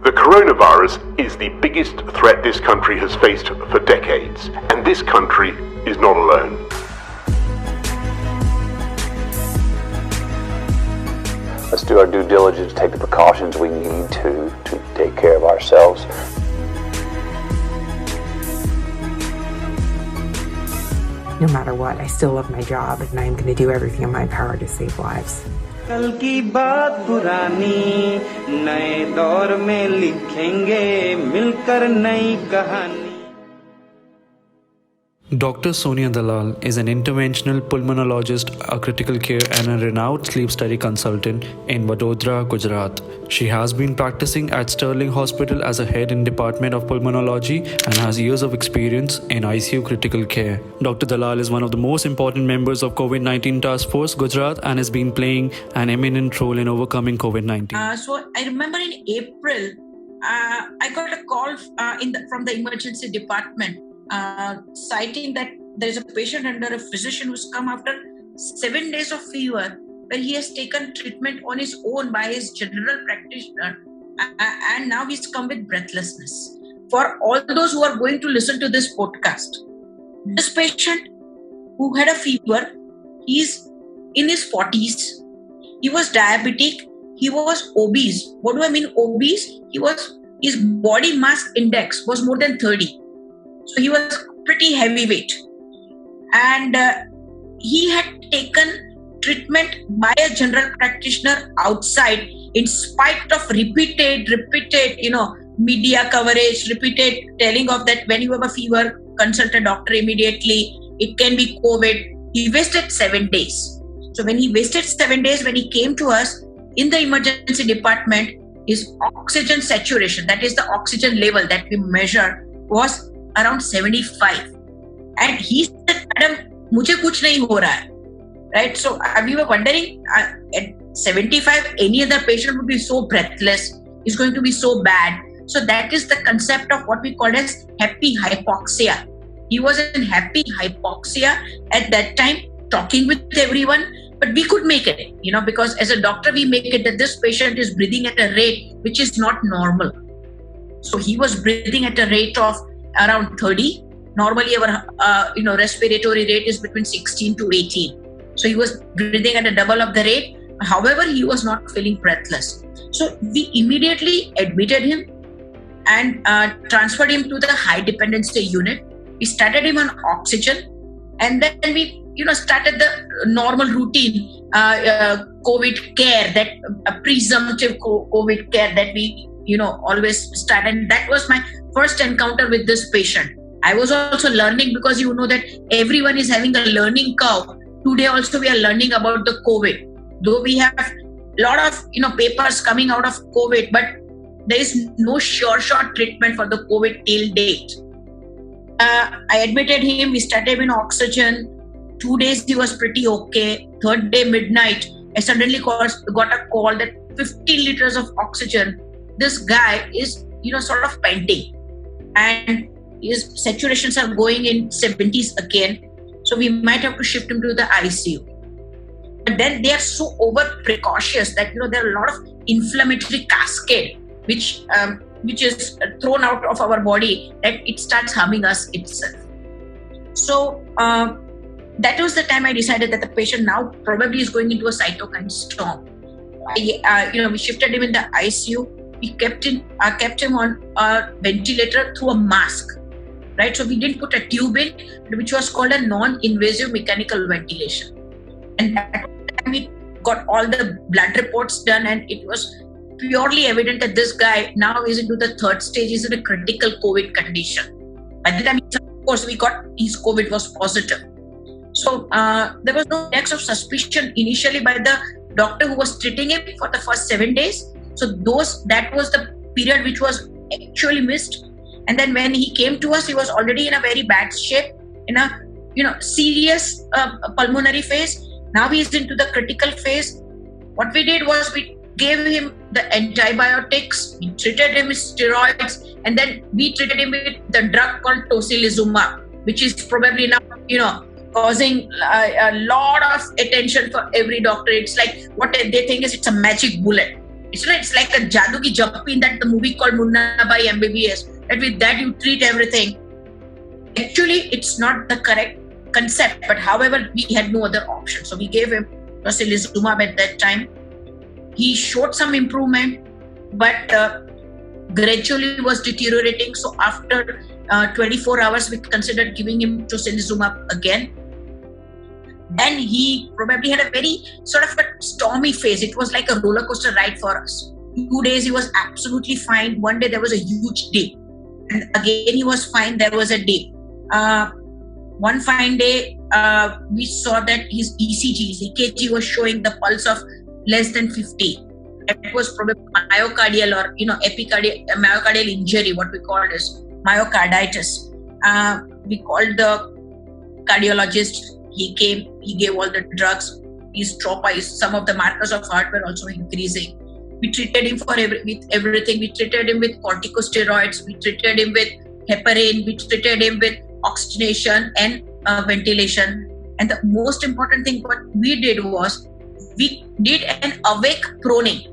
The coronavirus is the biggest threat this country has faced for decades, and this country is not alone. Let's do our due diligence, take the precautions we need to take care of ourselves. No matter what, I still love my job, and I'm going to do everything in my power to save lives. कल की बात पुरानी नए दौर में लिखेंगे मिलकर नई कहानी. Dr. Sonia Dalal is an interventional pulmonologist, a critical care and a renowned sleep study consultant in Vadodara, Gujarat. She has been practicing at Sterling Hospital as a head in Department of Pulmonology and has years of experience in ICU critical care. Dr. Dalal is one of the most important members of COVID-19 Task Force Gujarat and has been playing an eminent role in overcoming COVID-19. So I remember in April, I got a call from the emergency department citing that there is a patient under a physician who's come after 7 days of fever, where he has taken treatment on his own by his general practitioner, and now he's come with breathlessness. For all those who are going to listen to this podcast, this patient who had a fever, he's in his 40s, he was diabetic, he was obese. What do I mean obese? His body mass index was more than 30. So he was pretty heavyweight, and he had taken treatment by a general practitioner outside in spite of repeated, media coverage, repeated telling of that when you have a fever, consult a doctor immediately. It can be COVID. He wasted 7 days. So when he wasted 7 days, when he came to us in the emergency department, his oxygen saturation, that is the oxygen level that we measure, was around 75, and he said, "Madam, मुझे कुछ नहीं हो रहा है." Right? So we were wondering, at 75, any other patient would be so breathless. It's going to be so bad. So that is the concept of what we call as happy hypoxia. He was in happy hypoxia at that time, talking with everyone, but we could make it, because as a doctor we make it that this patient is breathing at a rate which is not normal. So he was breathing at a rate of around 30. Normally our respiratory rate is between 16 to 18. So he was breathing at a double of the rate. However, he was not feeling breathless. So we immediately admitted him and transferred him to the high dependency unit. We started him on oxygen, and then we started the normal routine COVID care, that presumptive COVID care that we always start. And that was my first encounter with this patient. I was also learning, because that everyone is having a learning curve. Today also we are learning about the COVID. Though we have a lot of papers coming out of COVID, but there is no sure shot treatment for the COVID till date. I admitted him, we started him in oxygen. 2 days he was pretty okay. Third day midnight, I suddenly got a call that 50 liters of oxygen. This guy is sort of panting, and his saturations are going in 70s again. So we might have to shift him to the ICU. But then they are so over precautious that there are a lot of inflammatory cascade which is thrown out of our body, that it starts harming us itself. So that was the time I decided that the patient now probably is going into a cytokine storm. We shifted him in the ICU. We kept him on a ventilator through a mask, right? So we didn't put a tube in, which was called a non-invasive mechanical ventilation. And that time we got all the blood reports done, and it was purely evident that this guy now is into the third stage, is in a critical COVID condition. By the time, of course, we got his COVID was positive. So there was no index of suspicion initially by the doctor who was treating him for the first 7 days. So that was the period which was actually missed. And then when he came to us, he was already in a very bad shape, in a serious pulmonary phase. Now he is into the critical phase. What we did was we gave him the antibiotics, we treated him with steroids, and then we treated him with the drug called tocilizumab, which is probably now causing a lot of attention for every doctor. It's like what they think is it's a magic bullet. it's like a jadoo ki jappi in that the movie called Munna Bhai MBBS. That with that you treat everything. Actually, it's not the correct concept. But however, we had no other option, so we gave him tocilizumab at that time. He showed some improvement, but gradually was deteriorating. So after 24 hours, we considered giving him tocilizumab again. Then he probably had a very sort of a stormy phase. It was like a roller coaster ride for us. 2 days he was absolutely fine. One day there was a huge dip, and again he was fine. There was a dip. One fine day, we saw that his EKG was showing the pulse of less than 50. It was probably myocardial or myocardial injury, what we call as myocarditis. We called the cardiologist. He came. He gave all the drugs. His tropa, some of the markers of heart were also increasing. We treated him with everything. We treated him with corticosteroids. We treated him with heparin. We treated him with oxygenation and ventilation. And the most important thing what we did was we did an awake proning.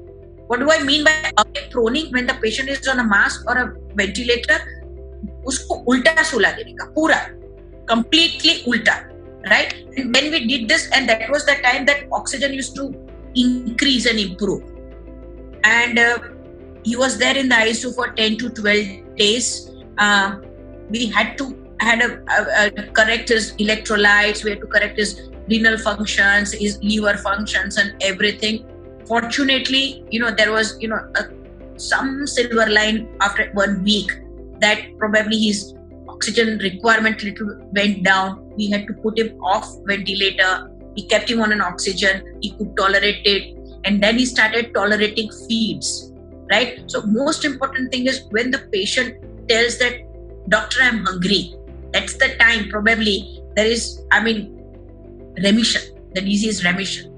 What do I mean by awake proning? When the patient is on a mask or a ventilator, usko ulta sula dene ka, pura, completely ulta, right? And when we did this, and that was the time that oxygen used to increase and improve. And he was there in the ICU for 10 to 12 days. We had to correct his electrolytes, we had to correct his renal functions, his liver functions and everything. Fortunately, there was, some silver line after 1 week that probably his oxygen requirement little went down. We had to put him off ventilator. We kept him on an oxygen. He could tolerate it. And then he started tolerating feeds, right? So most important thing is when the patient tells that, doctor, I'm hungry. That's the time probably there is, remission, the disease remission,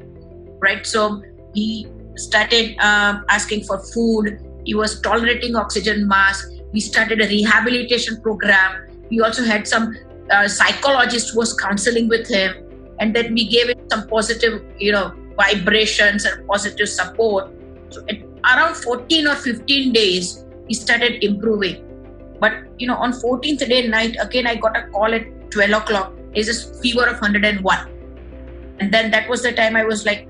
right? So he started asking for food. He was tolerating oxygen mask. We started a rehabilitation program. We also had some psychologist who was counseling with him. And then we gave him some positive, vibrations and positive support. So at around 14 or 15 days, he started improving. But, on 14th day night, again, I got a call at 12 o'clock. It's a fever of 101. And then that was the time I was like,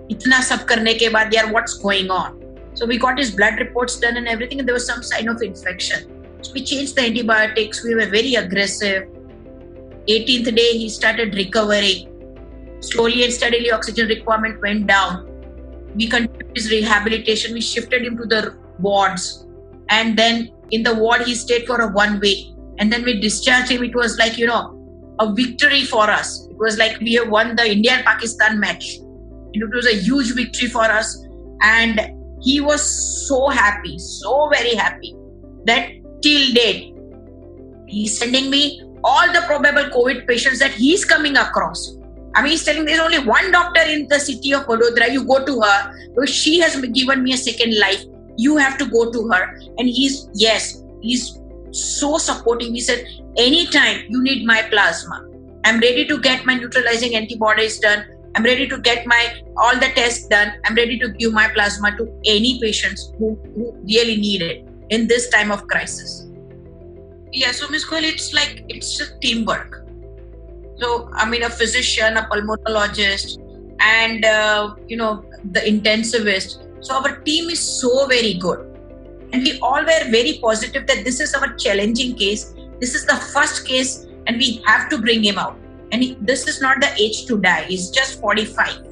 itna sab karne ke baad, yaar, what's going on? So we got his blood reports done and everything, and there was some sign of infection. So we changed the antibiotics. We were very aggressive. 18th day, he started recovering. Slowly and steadily, oxygen requirement went down. We continued his rehabilitation. We shifted him to the wards. And then in the ward, he stayed for 1 week. And then we discharged him. It was like, a victory for us. It was like we have won the India-Pakistan match. It was a huge victory for us. And he was so happy, so very happy that till date, he's sending me all the probable COVID patients that he's coming across. He's telling there's only one doctor in the city of Vadodara. You go to her because she has given me a second life. You have to go to her. And he's so supportive. He said, anytime you need my plasma, I'm ready to get my neutralizing antibodies done. I'm ready to get all the tests done. I'm ready to give my plasma to any patients who really need it in this time of crisis. Yeah, so Ms. Goel, it's a teamwork. So, a physician, a pulmonologist, and, the intensivist. So our team is so very good. And we all were very positive that this is our challenging case. This is the first case and we have to bring him out. And this is not the age to die. He's just 45,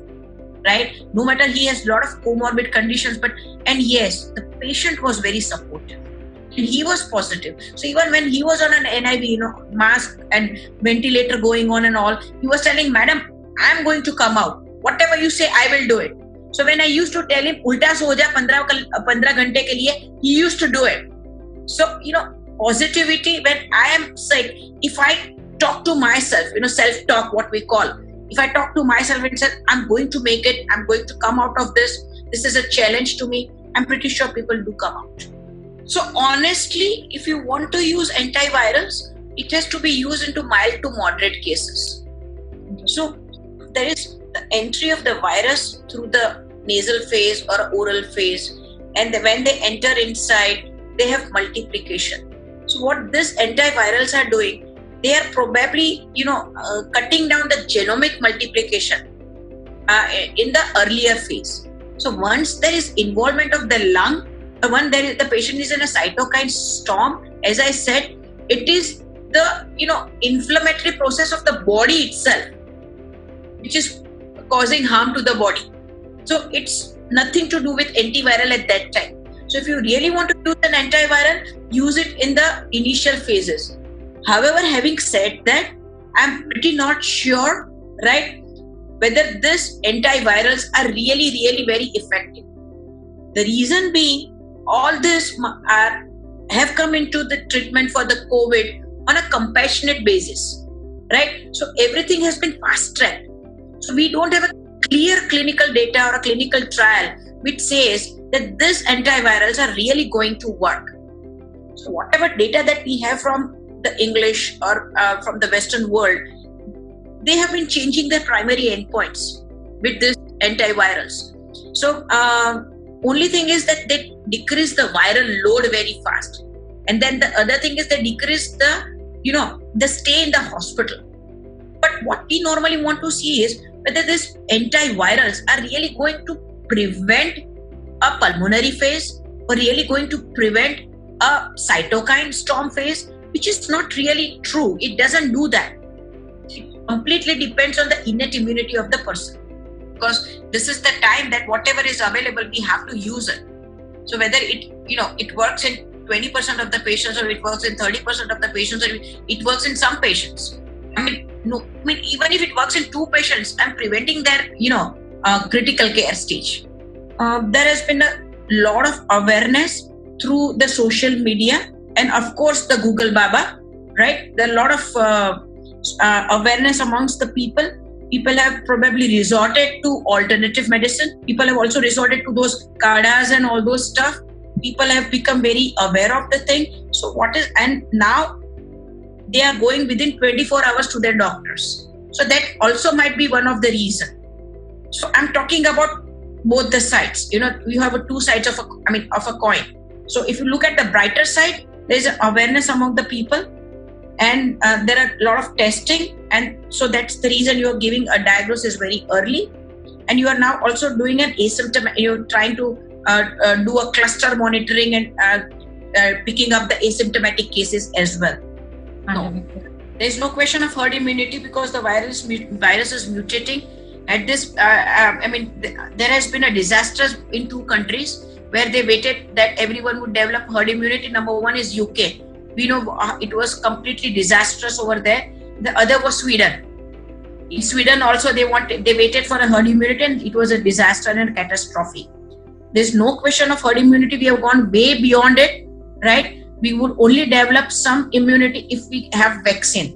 right? No matter he has a lot of comorbid conditions, and yes, the patient was very supportive. And he was positive. So even when he was on an NIV, mask and ventilator going on and all, he was telling, Madam, I'm going to come out. Whatever you say, I will do it. So when I used to tell him, ulta so ja 15 ghante ke liye, he used to do it. So, positivity, when I am sick, if I talk to myself, self-talk, what we call, if I talk to myself and say, I'm going to make it, I'm going to come out of this, this is a challenge to me, I'm pretty sure people do come out. So honestly, if you want to use antivirals, it has to be used into mild to moderate cases. So there is the entry of the virus through the nasal phase or oral phase, and when they enter inside, they have multiplication. So what these antivirals are doing, they are probably cutting down the genomic multiplication in the earlier phase. So once there is involvement of the lung, the patient is in a cytokine storm, as I said, it is the inflammatory process of the body itself which is causing harm to the body. So it's nothing to do with antiviral at that time. So if you really want to use an antiviral, use it in the initial phases. However, having said that, I'm pretty not sure, right, whether these antivirals are really very effective. The reason being, all this have come into the treatment for the COVID on a compassionate basis, right? So everything has been fast-tracked. So we don't have a clear clinical data or a clinical trial which says that these antivirals are really going to work. So whatever data that we have from the English or from the Western world, they have been changing their primary endpoints with these antivirals. So only thing is that they decrease the viral load very fast. And then the other thing is they decrease the stay in the hospital. But what we normally want to see is whether these antivirals are really going to prevent a pulmonary phase or really going to prevent a cytokine storm phase, which is not really true. It doesn't do that. It completely depends on the innate immunity of the person, because this is the time that whatever is available, we have to use it. So whether it works in 20% of the patients, or it works in 30% of the patients, or it works in some patients. Even if it works in 2 patients, I'm preventing their critical care stage. There has been a lot of awareness through the social media and of course the Google Baba, right? There are a lot of awareness amongst the people. People have probably resorted to alternative medicine. People have also resorted to those kadas and all those stuff. People have become very aware of the thing. So and now they are going within 24 hours to their doctors. So that also might be one of the reasons. So I'm talking about both the sides. You have 2 sides of a coin. So if you look at the brighter side, there is an awareness among the people, and there are a lot of testing, and so that's the reason you are giving a diagnosis very early, and you are now also doing an asymptomatic. You're trying to do a cluster monitoring and picking up the asymptomatic cases as well. No, there is no question of herd immunity because the virus is mutating. At this, there has been a disaster in 2 countries where they waited that everyone would develop herd immunity. Number 1 is UK. We know it was completely disastrous over there. The other was Sweden. In Sweden also they waited for a herd immunity and it was a disaster and a catastrophe. There's no question of herd immunity. We have gone way beyond it, right? We would only develop some immunity if we have vaccine,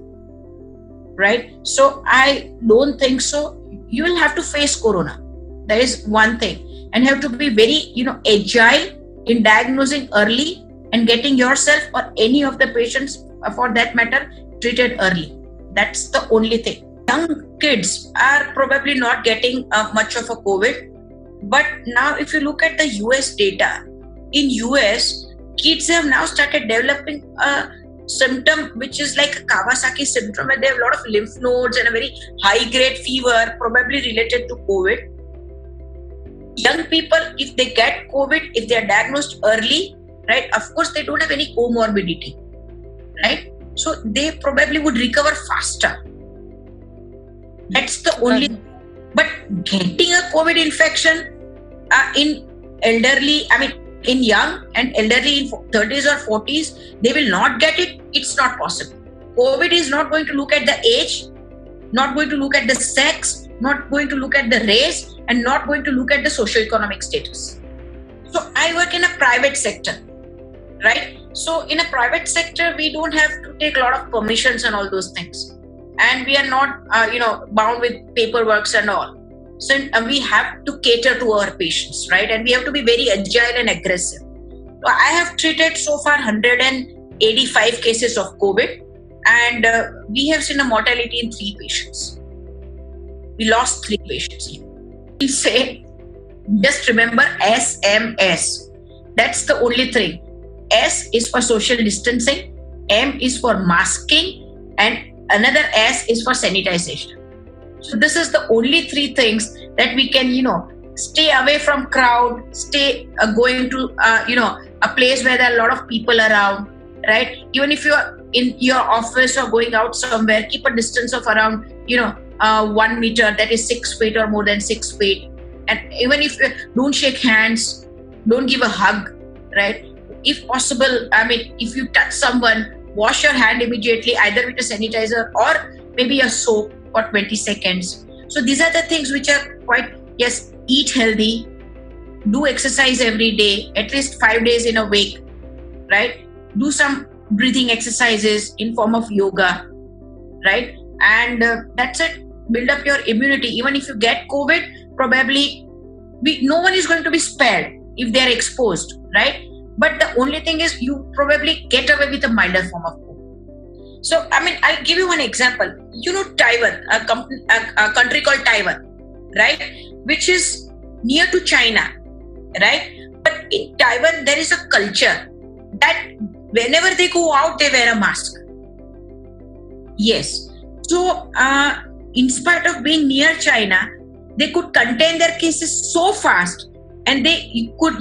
right? So I don't think so. You will have to face corona. That is one thing, and have to be very agile in diagnosing early and getting yourself or any of the patients for that matter treated early. That's the only thing. Young kids are probably not getting much of a COVID, but now if you look at the US data, in US kids have now started developing a symptom which is like a Kawasaki syndrome, and they have a lot of lymph nodes and a very high grade fever, probably related to COVID. Young people, if they get COVID, if they are diagnosed early, right, of course they don't have any comorbidity, right? So they probably would recover faster. That's the only. But getting a COVID infection in elderly, in young and elderly in 30s or 40s, they will not get it. It's not possible. COVID is not going to look at the age, not going to look at the sex, not going to look at the race, and not going to look at the socioeconomic status. So I work in a private sector, right? So in a private sector, we don't have to take a lot of permissions and all those things. And we are not, bound with paperworks and all. So we have to cater to our patients, right? And we have to be very agile and aggressive. So I have treated so far 185 cases of COVID, and we have seen a mortality in 3 patients. We lost 3 patients. We say just remember SMS. That's the only thing. S is for social distancing, M is for masking, and another S is for sanitization. So this is the only three things that we can, stay away from crowd, stay going to, a place where there are a lot of people around, right? Even if you are in your office or going out somewhere, keep a distance of around, 1 meter, that is 6 feet or more than 6 feet. And even if you don't shake hands, don't give a hug, right? If possible, if you touch someone, wash your hand immediately, either with a sanitizer or maybe a soap for 20 seconds. So these are the things which are quite, yes, eat healthy, do exercise every day, at least 5 days in a week, right? Do some breathing exercises in form of yoga, right? And that's it. Build up your immunity. Even if you get COVID, probably no one is going to be spared if they are exposed, right? But the only thing is you probably get away with a milder form of COVID. So, I'll give you one example. Taiwan, a country called Taiwan, right? Which is near to China, right? But in Taiwan, there is a culture that whenever they go out, they wear a mask. Yes. So, in spite of being near China, they could contain their cases so fast and they could,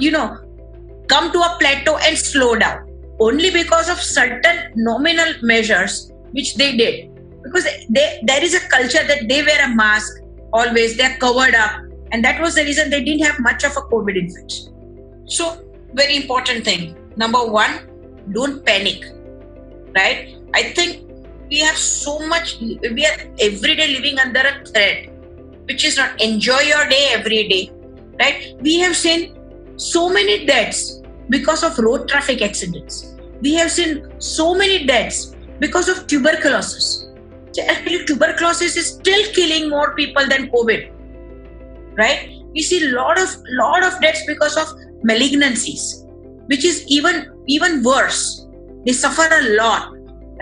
come to a plateau and slow down only because of certain nominal measures which they did. Because there is a culture that they wear a mask always, they're covered up, and that was the reason they didn't have much of a COVID infection. So, very important thing. Number one, don't panic, right? I think we are every day living under a threat, which is not enjoy your day every day, right? We have seen so many deaths because of road traffic accidents. We have seen so many deaths because of tuberculosis. Tuberculosis is still killing more people than COVID, right? We see a lot of deaths because of malignancies, which is even worse. They suffer a lot,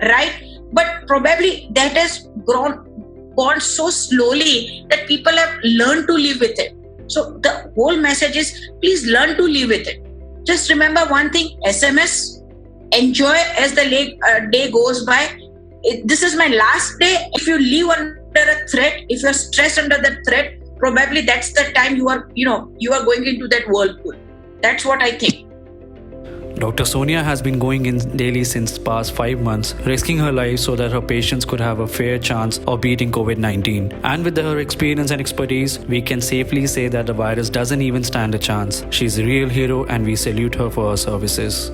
right? But probably that has gone so slowly that people have learned to live with it. So the whole message is, please learn to live with it. Just remember one thing, SMS, enjoy as the day goes by. This is my last day. If you live under a threat, if you're stressed under the threat, probably that's the time you are going into that whirlpool. That's what I think. Dr. Sonia has been going in daily since past 5 months, risking her life so that her patients could have a fair chance of beating COVID-19. And with her experience and expertise, we can safely say that the virus doesn't even stand a chance. She's a real hero and we salute her for her services.